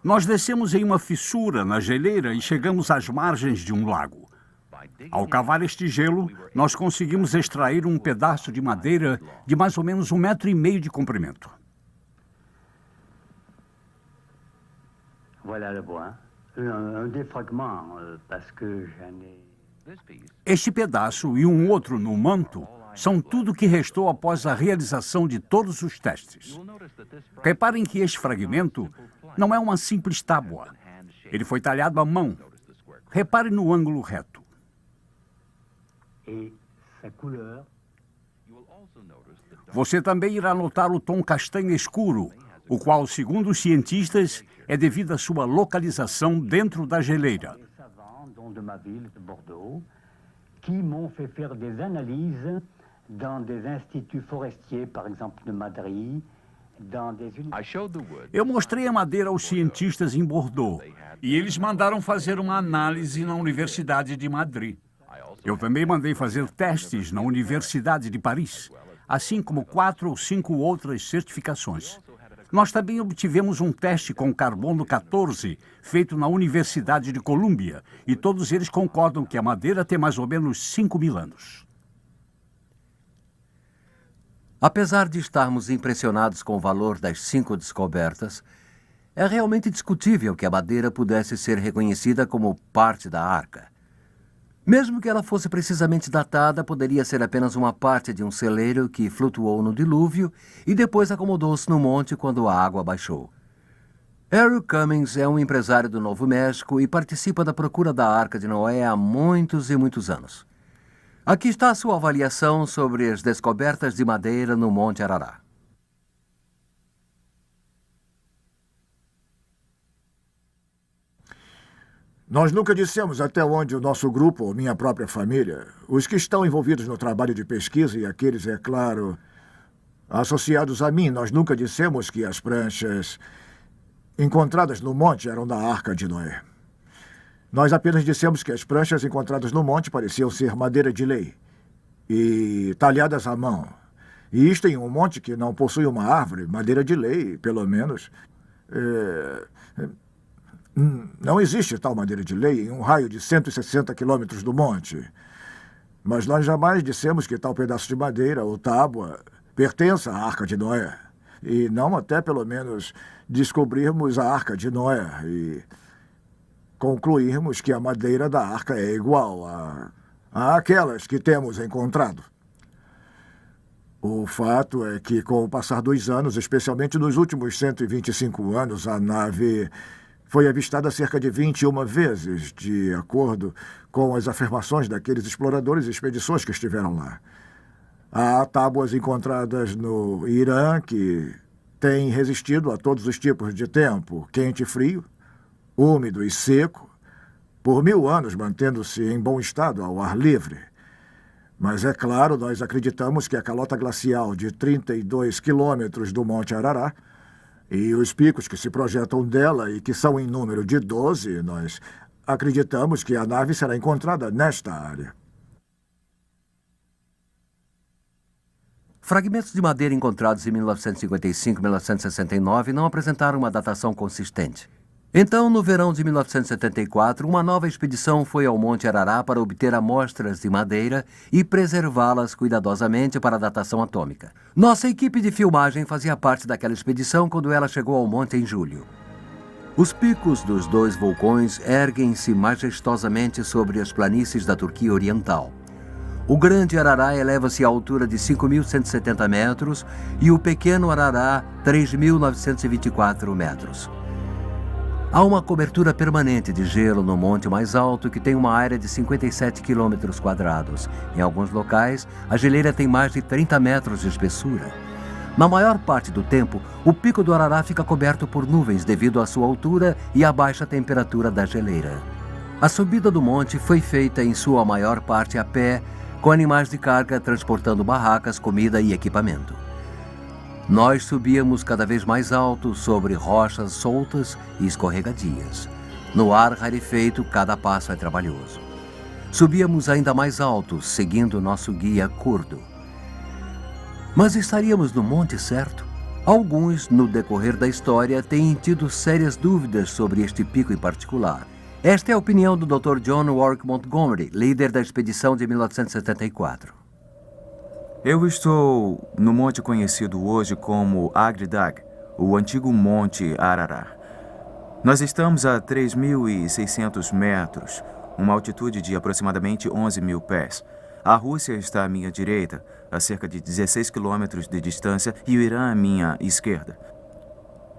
Nós descemos em uma fissura na geleira e chegamos às margens de um lago. Ao cavar este gelo, nós conseguimos extrair um pedaço de madeira de mais ou menos 1,5 metro de comprimento. Este pedaço e um outro no manto são tudo que restou após a realização de todos os testes. Reparem que este fragmento não é uma simples tábua. Ele foi talhado à mão. Repare no ângulo reto. Você também irá notar o tom castanho escuro, o qual, segundo os cientistas, é devido à sua localização dentro da geleira. Que m'ont fait faire des analyses dans des instituts forestiers, par exemple de Madrid, dans des Eu mostrei a madeira aos cientistas em Bordeaux e eles mandaram fazer uma análise na Universidade de Madrid. Eu também mandei fazer testes na Universidade de Paris, assim como 4 ou 5 outras certificações. Nós também obtivemos um teste com carbono 14, feito na Universidade de Colômbia, e todos eles concordam que a madeira tem mais ou menos 5.000 anos. Apesar de estarmos impressionados com o valor das 5 descobertas, é realmente discutível que a madeira pudesse ser reconhecida como parte da arca. Mesmo que ela fosse precisamente datada, poderia ser apenas uma parte de um celeiro que flutuou no dilúvio e depois acomodou-se no monte quando a água baixou. Eric Cummings é um empresário do Novo México e participa da procura da Arca de Noé há muitos e muitos anos. Aqui está a sua avaliação sobre as descobertas de madeira no Monte Arará. Nós nunca dissemos até onde o nosso grupo ou minha própria família, os que estão envolvidos no trabalho de pesquisa e aqueles, é claro, associados a mim, nós nunca dissemos que as pranchas encontradas no monte eram da Arca de Noé. Nós apenas dissemos que as pranchas encontradas no monte pareciam ser madeira de lei e talhadas à mão. E isto em um monte que não possui uma árvore, madeira de lei, pelo menos. Não existe tal madeira de lei em um raio de 160 quilômetros do monte. Mas nós jamais dissemos que tal pedaço de madeira ou tábua pertença à Arca de Noé. E não até, pelo menos, descobrirmos a Arca de Noé e concluirmos que a madeira da arca é igual àquelas que temos encontrado. O fato é que, com o passar dos anos, especialmente nos últimos 125 anos, a nave foi avistada cerca de 21 vezes, de acordo com as afirmações daqueles exploradores e expedições que estiveram lá. Há tábuas encontradas no Irã que têm resistido a todos os tipos de tempo, quente e frio, úmido e seco, por 1000 anos mantendo-se em bom estado ao ar livre. Mas, é claro, nós acreditamos que a calota glacial de 32 quilômetros do Monte Arará e os picos que se projetam dela e que são em número de 12, nós acreditamos que a nave será encontrada nesta área. Fragmentos de madeira encontrados em 1955 e 1969 não apresentaram uma datação consistente. Então, no verão de 1974, uma nova expedição foi ao Monte Arará para obter amostras de madeira e preservá-las cuidadosamente para a datação atômica. Nossa equipe de filmagem fazia parte daquela expedição quando ela chegou ao monte em julho. Os picos dos 2 vulcões erguem-se majestosamente sobre as planícies da Turquia Oriental. O Grande Arará eleva-se à altura de 5.170 metros e o Pequeno Arará, 3.924 metros. Há uma cobertura permanente de gelo no monte mais alto que tem uma área de 57 quilômetros quadrados. Em alguns locais, a geleira tem mais de 30 metros de espessura. Na maior parte do tempo, o pico do Arará fica coberto por nuvens devido à sua altura e à baixa temperatura da geleira. A subida do monte foi feita em sua maior parte a pé, com animais de carga transportando barracas, comida e equipamento. Nós subíamos cada vez mais alto sobre rochas soltas e escorregadias. No ar rarefeito, cada passo é trabalhoso. Subíamos ainda mais alto, seguindo nosso guia curdo. Mas estaríamos no monte certo? Alguns, no decorrer da história, têm tido sérias dúvidas sobre este pico em particular. Esta é a opinião do Dr. John Warwick Montgomery, líder da expedição de 1974. Eu estou no monte conhecido hoje como Agridag, o antigo Monte Ararat. Nós estamos a 3.600 metros, uma altitude de aproximadamente 11 mil pés. A Rússia está à minha direita, a cerca de 16 quilômetros de distância, e o Irã à minha esquerda.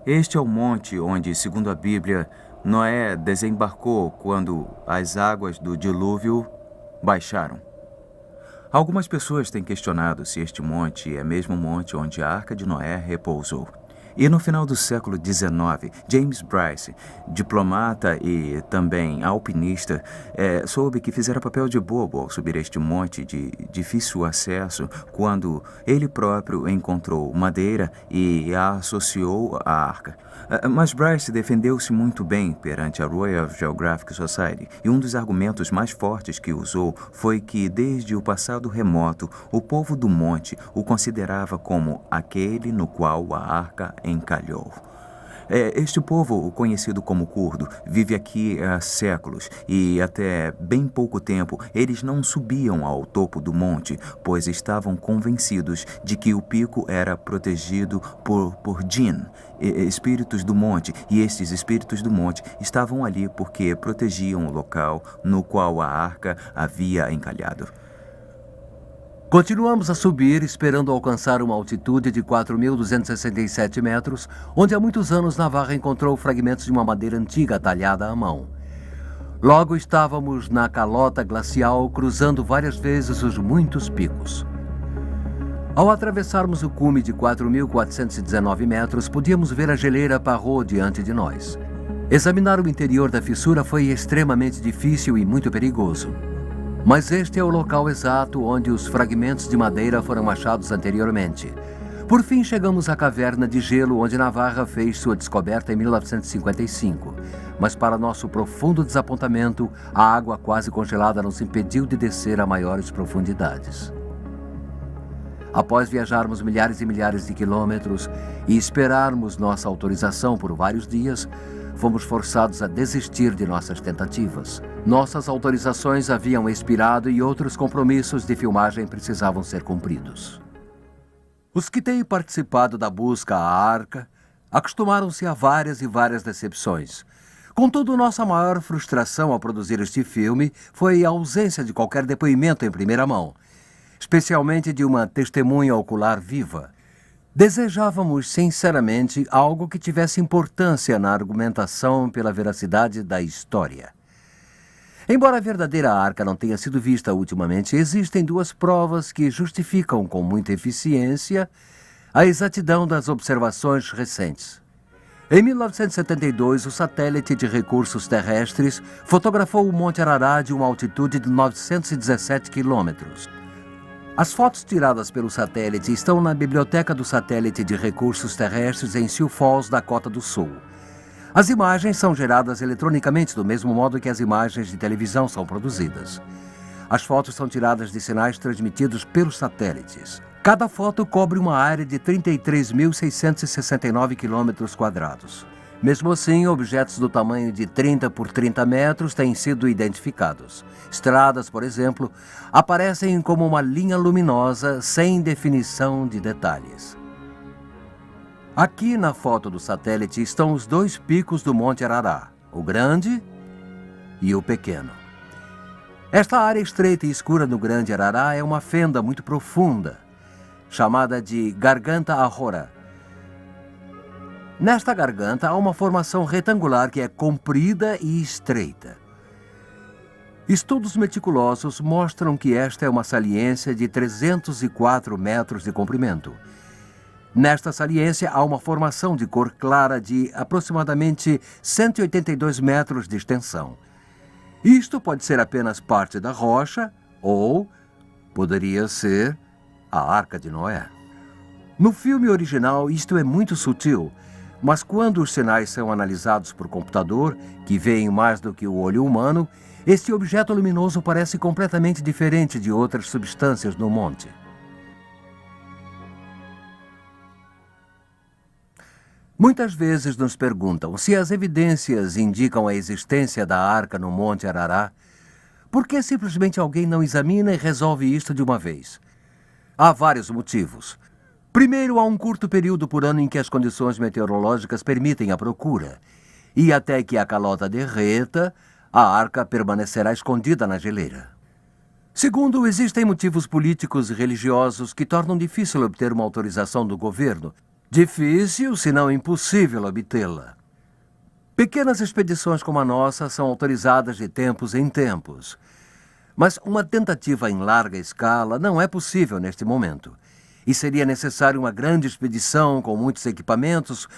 Este é o monte onde, segundo a Bíblia, Noé desembarcou quando as águas do dilúvio baixaram. Algumas pessoas têm questionado se este monte é mesmo o monte onde a Arca de Noé repousou. E no final do século XIX, James Bryce, diplomata e também alpinista, soube que fizera papel de bobo ao subir este monte de difícil acesso quando ele próprio encontrou madeira e a associou à arca. Mas Bryce defendeu-se muito bem perante a Royal Geographic Society, e um dos argumentos mais fortes que usou foi que, desde o passado remoto, o povo do monte o considerava como aquele no qual a arca encalhou. Este povo, conhecido como curdo, vive aqui há séculos e até bem pouco tempo eles não subiam ao topo do monte, pois estavam convencidos de que o pico era protegido por Jinn, espíritos do monte, e estes espíritos do monte estavam ali porque protegiam o local no qual a arca havia encalhado. Continuamos a subir, esperando alcançar uma altitude de 4.267 metros, onde há muitos anos Navarra encontrou fragmentos de uma madeira antiga talhada à mão. Logo estávamos na calota glacial, cruzando várias vezes os muitos picos. Ao atravessarmos o cume de 4.419 metros, podíamos ver a geleira Parrot diante de nós. Examinar o interior da fissura foi extremamente difícil e muito perigoso. Mas este é o local exato onde os fragmentos de madeira foram achados anteriormente. Por fim, chegamos à caverna de gelo onde Navarra fez sua descoberta em 1955. Mas, para nosso profundo desapontamento, a água quase congelada nos impediu de descer a maiores profundidades. Após viajarmos milhares e milhares de quilômetros e esperarmos nossa autorização por vários dias, fomos forçados a desistir de nossas tentativas. Nossas autorizações haviam expirado e outros compromissos de filmagem precisavam ser cumpridos. Os que têm participado da busca à arca acostumaram-se a várias e várias decepções. Contudo, nossa maior frustração ao produzir este filme foi a ausência de qualquer depoimento em primeira mão, especialmente de uma testemunha ocular viva. Desejávamos, sinceramente, algo que tivesse importância na argumentação pela veracidade da história. Embora a verdadeira arca não tenha sido vista ultimamente, existem duas provas que justificam com muita eficiência a exatidão das observações recentes. Em 1972, o satélite de recursos terrestres fotografou o Monte Ararat de uma altitude de 917 quilômetros. As fotos tiradas pelo satélite estão na Biblioteca do Satélite de Recursos Terrestres em Sioux Falls, Dakota do Sul. As imagens são geradas eletronicamente do mesmo modo que as imagens de televisão são produzidas. As fotos são tiradas de sinais transmitidos pelos satélites. Cada foto cobre uma área de 33.669 km². Mesmo assim, objetos do tamanho de 30 por 30 metros têm sido identificados. Estradas, por exemplo, aparecem como uma linha luminosa sem definição de detalhes. Aqui na foto do satélite estão os dois picos do Monte Ararat, o grande e o pequeno. Esta área estreita e escura no Grande Ararat é uma fenda muito profunda, chamada de Garganta Ahora. Nesta garganta há uma formação retangular que é comprida e estreita. Estudos meticulosos mostram que esta é uma saliência de 304 metros de comprimento. Nesta saliência há uma formação de cor clara de aproximadamente 182 metros de extensão. Isto pode ser apenas parte da rocha ou poderia ser a Arca de Noé. No filme original, isto é muito sutil, mas quando os sinais são analisados por computador, que veem mais do que o olho humano, este objeto luminoso parece completamente diferente de outras substâncias no monte. Muitas vezes nos perguntam se as evidências indicam a existência da arca no Monte Arará. Por que simplesmente alguém não examina e resolve isto de uma vez? Há vários motivos. Primeiro, há um curto período por ano em que as condições meteorológicas permitem a procura. E até que a calota derreta, a arca permanecerá escondida na geleira. Segundo, existem motivos políticos e religiosos que tornam difícil obter uma autorização do governo. Difícil, se não impossível, obtê-la. Pequenas expedições como a nossa são autorizadas de tempos em tempos. Mas uma tentativa em larga escala não é possível neste momento. E seria necessário uma grande expedição com muitos equipamentos